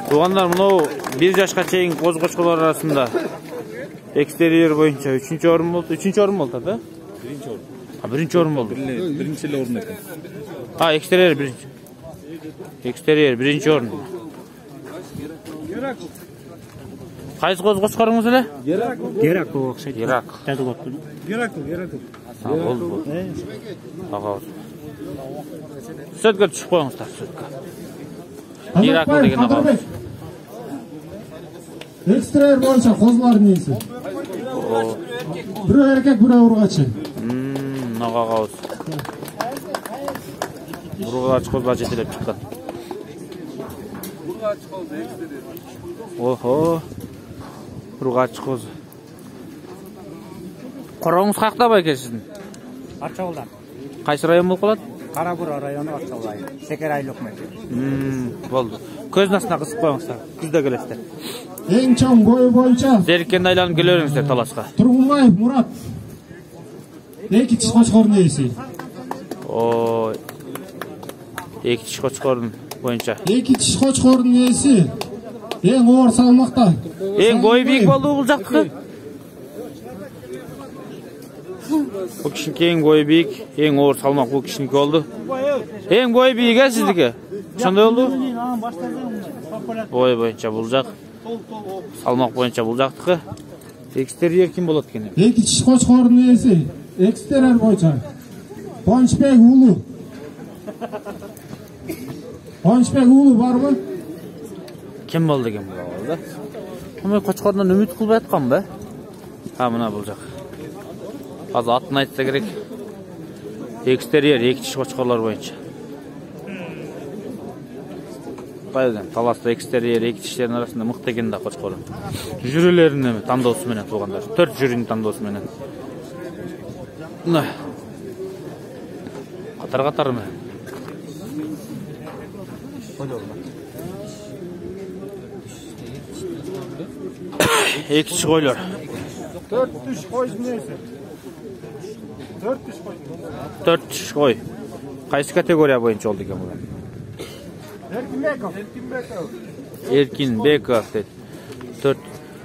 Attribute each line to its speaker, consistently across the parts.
Speaker 1: Туғандар, мынау 1 жашқа чейин қоз-қошқалар арасында экстерьер бойынша 3-ші орын болды. 3-ші орын болды, да?
Speaker 2: 1-ші орын.
Speaker 1: Бірінші орын болды.
Speaker 2: Бірінші орын екен.
Speaker 1: Экстерьер бірінші. Экстерьер бірінші орын. Қайсы қоз-қошқарыңыз әле?
Speaker 3: Герак оқшайды.
Speaker 1: Герак.
Speaker 3: Герак.
Speaker 1: Болды. Сөтке түшіп қойыңыздар, сөтке. Геракл деген ағамыз.
Speaker 4: Экстерьер бойынша қозылардың есі. Бірі еркек, бірі ұрғачы.
Speaker 1: Ағағауыз. Ұрғач қозға жетелеп шыққан. Охо. Ұрғач қозы. Қорауыңыз қақта ба екен сіздің?
Speaker 3: Арчауылдан.
Speaker 1: Қайсы район болып қалады?
Speaker 3: Қарабұра районы Арчауыл айы. Шекер айлы өкмет.
Speaker 1: Болды. Көздің астына қысып қойыңыздар. Күзде келесіздер.
Speaker 4: Ең чоң бойы бойынша
Speaker 1: Зеріккенді айланып келеріңіздер таласқа.
Speaker 4: Тұрғынбаев Мұрат. 2 тіш қошқордың есі.
Speaker 1: 2 тіш қошқордың бойынша.
Speaker 4: 2 тіш қошқордың есі. Ең ауыр салмақта.
Speaker 1: Ең бойы биік болды бұл жақтығы? Бұл кішінке ең бойы биік, ең ауыр салмақ бұл кішінке болды. Ең бойы биік сіздікі? Сондай oldu? Бойы бойынша бұл жақ. Салмақ бойынша бұл жақтығы. Экстерьер кім болады екен?
Speaker 4: 2 тіш қошқордың есі. Экстерьер бойынша. Қонышбек ұлы. Қонышбек ұлы бар ма?
Speaker 1: Кім болды екен бұл ауылда? Қомай қошқордан үміт қылбай атқан ба? Мына бұл жақ. Қазір атын айтса керек. Экстерьер 2 тіш қошқорлар бойынша. Қайдан таласта экстерьер 2 тіштердің арасында мықты екен да қошқоры. Жүрелерін таңдаусы менен туғандар. 4 жүрінің таңдаусы менен. Қатар ме? 2 тіш қойлар.
Speaker 4: 4 тіш қойдың есі.
Speaker 1: 4 тіш қой. Қайсы категория бойынша oldu екен бұл? Еркин Беков дейді. 4.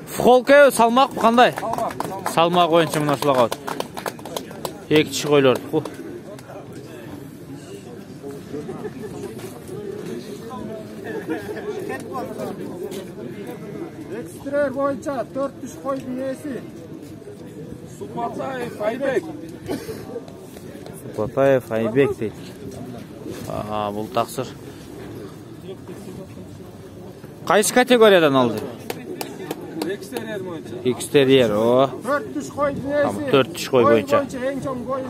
Speaker 1: Фхолке салмақ қандай? Салмақ бойынша мына шылаға. 2 тіш қойлар.
Speaker 4: Экстерьер бойынша 4 тіш қойдың есі.
Speaker 2: Супатаев Айбек.
Speaker 1: Супатаев Айбек дейді. Бұл тақсыр. Қайсы категориядан алды?
Speaker 2: Экстерьер бойынша.
Speaker 1: Экстерьер,
Speaker 4: 4 тіш қойдың есі.
Speaker 1: 4 тіш қой бойынша.
Speaker 4: Ең чоң бойы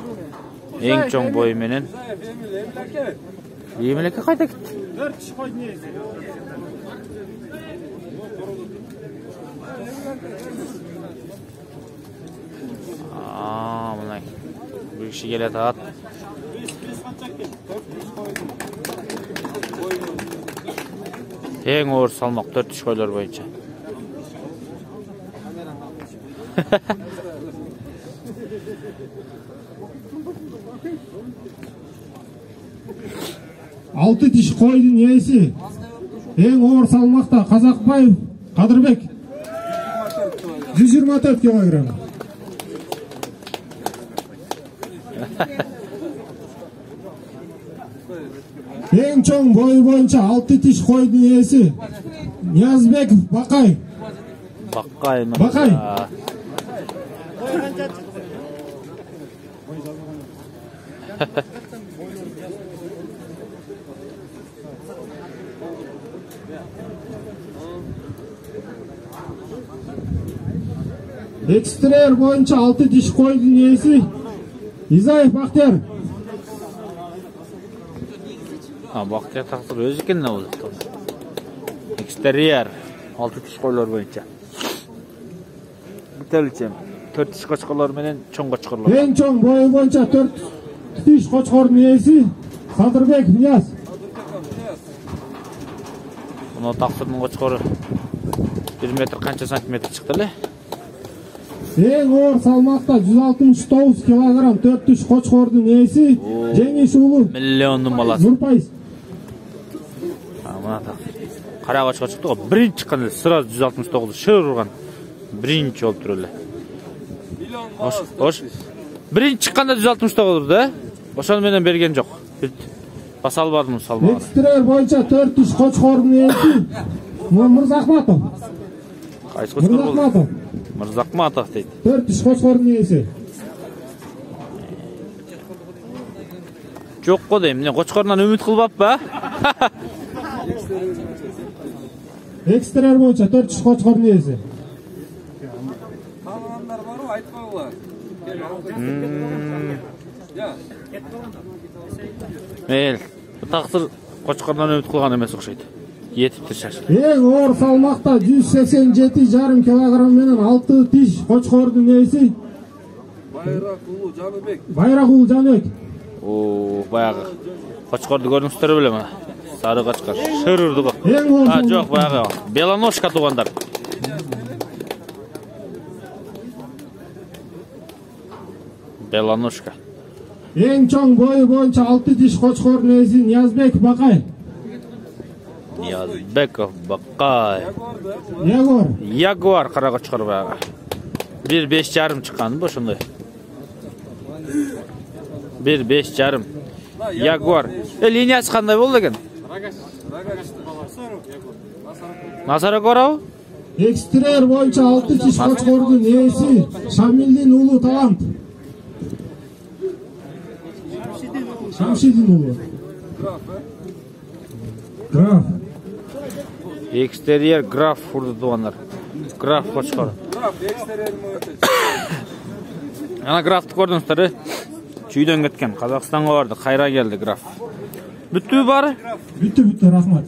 Speaker 1: Ең чоң бойы менен. Емелеке қайда кетті?
Speaker 4: 4 тіш қойдың есі.
Speaker 1: Мынай. Бұл кіші келеді ат. Ең ауыр салмақ 4 тіш қойлар бойынша.
Speaker 4: Алты тіш қойдың есі. Ең ауыр салмақта Қазақбаев Қадырбек. 124 килограмм. Ең чоң бойы бойынша 6 тіш қойдың есі. Ниязбеков Бақай.
Speaker 1: Бақай.
Speaker 4: Бақай. Экстерьер бойынша 6 тіш қойдың есі. Изаев Бақтияр.
Speaker 1: Бақтияр тақсыр өзі екен ол. Экстерьер 6 тіш қойлар бойынша. Бітелчем 4 тіш қошқорлар менен чоң қошқорлар.
Speaker 4: Ең чоң бойы бойынша 4 тіш қошқордың есі. Садырбек Нияз.
Speaker 1: Бұны тақсырдың қошқоры 1 метр қанша сантиметр шықты ле?
Speaker 4: Ең ауыр салмақта 169 килограмм 4 тіш қошқордың есі. Жеңіс ұлы.
Speaker 1: Миллионның баласы.
Speaker 4: Нұрпайыз.
Speaker 1: Мына тақсыр. Qara qochqor chiqdi ғой. Birinchi chiqqanda sırası 169 şır urgan. Birinchi olib turdi. Hoş. Birinchi chiqqanda 169 da. Oşan menen bergen жоқ. Basal bardım salma.
Speaker 4: Ekstrer boyunca 400 Qo'chqorning egasi Mirzahmatov.
Speaker 1: Qaysi Qo'chqor bo'ldi?
Speaker 4: Mirzahmatov.
Speaker 1: Mirzahmatov deydi.
Speaker 4: 400 Qo'chqorning egasi.
Speaker 1: Жоқ қой деймін. Мен Qo'chqordan үміт қылбап па?
Speaker 4: Ekstrer boyunca 400 Qo'chqorning egasi.
Speaker 2: Tanıganlar var mı? Aytpagılar. Ya.
Speaker 1: Meyl. Taqsir Qo'chqordan үміт қылған емес ұқсайды. Yetiptir şaşır.
Speaker 4: Ең ауыр салмақта 187,5 килограмм менен 6 тиш Qo'chqorning egasi
Speaker 2: Bayrakulu Canıbek.
Speaker 4: Bayrakul Canbek.
Speaker 1: Oo, баяғы Qo'chqorni көрдіңіздер біле ме? Сары Qo'chqor. Шыр urdi ғой.
Speaker 4: Ең ауыр
Speaker 1: Ha, жоқ, баяғы. Белоножка туғандар. Белоножка.
Speaker 4: Ең чоң бойы боюнча 6 тиш Qo'chqorning egasi Niyazbek Baqay.
Speaker 1: Niyazbekov Baqay.
Speaker 4: Ягор.
Speaker 1: Ягуар қара Qo'chqor баяғы. 1,5,5 chiqqan bu shunday. 1,5,5. Ягуар. Liniyasi qanday bo'ldi ekan? Nasaragorov?
Speaker 4: Ekstrer boyunca 6 tiş Qo'chqorning egasi Shamilning ulu talant. Shamshidin ulu. Graf.
Speaker 1: Eksteriyer Graf urdi tuğanlar. Graf Qo'chqor.
Speaker 2: Graf eksterer moycha.
Speaker 1: Ana Graf'ты ko'rdingizlar. Chuydan ketgan. Qozog'istonga bordi, qayra keldi Graf. Bütü bari.
Speaker 4: Bitti rahmat.